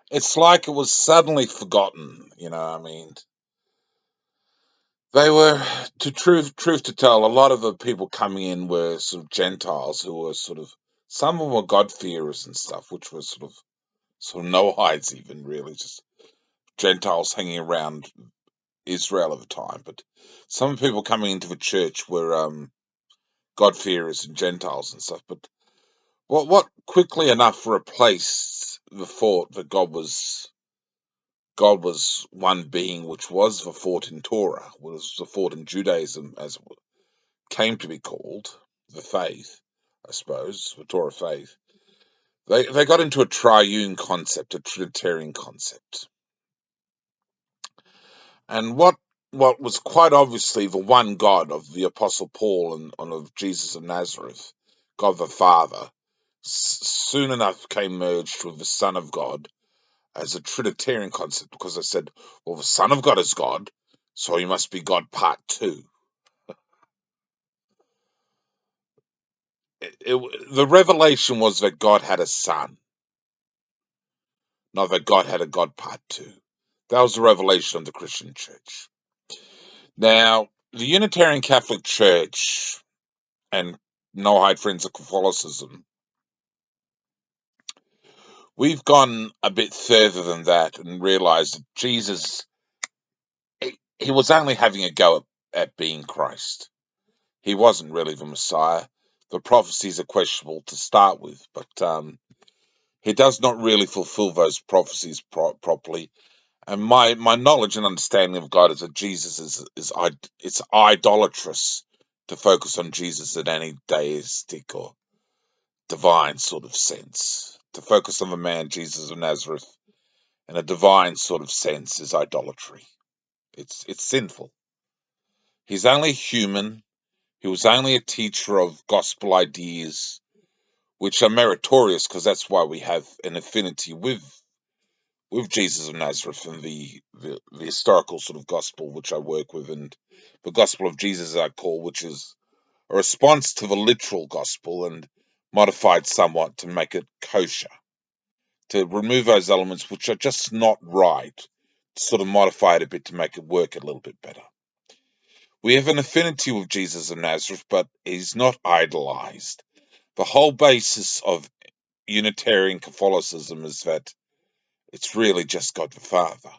It's like it was suddenly forgotten. I mean, they were, to truth to tell, a lot of the people coming in were sort of Gentiles who were sort of, some of them were God-fearers and stuff, which was sort of no hides even really, just Gentiles hanging around Israel at the time. But some of the people coming into the church were God-fearers and Gentiles and stuff. But what quickly enough replaced the thought that God was one being, which was the thought in Torah, was the thought in Judaism, as it came to be called, the faith, I suppose, the Torah faith. They got into a triune concept, a Trinitarian concept. And what was quite obviously the one God of the Apostle Paul and of Jesus of Nazareth, God the Father, soon enough came merged with the Son of God as a Trinitarian concept, because I said, well, the Son of God is God, so he must be God part two. The revelation was that God had a son, not that God had a God part two. That was the revelation of the Christian church. Now, the Unitarian Catholic Church and Noahide Friends of Catholicism, we've gone a bit further than that and realized that Jesus, he was only having a go at being Christ. He wasn't really the Messiah. The prophecies are questionable to start with, but he does not really fulfill those prophecies properly. And my knowledge and understanding of God is that Jesus it's idolatrous to focus on Jesus in any deistic or divine sort of sense. To focus on the man Jesus of Nazareth in a divine sort of sense is idolatry. It's sinful. He's only human. He was only a teacher of gospel ideas, which are meritorious because that's why we have an affinity with Jesus of Nazareth and the historical sort of gospel which I work with, and the gospel of Jesus I call, which is a response to the literal gospel and modified somewhat to make it kosher, to remove those elements which are just not right, sort of modify it a bit to make it work a little bit better. We have an affinity with Jesus of Nazareth, but he's not idolized. The whole basis of Unitarian Catholicism is that it's really just God the Father.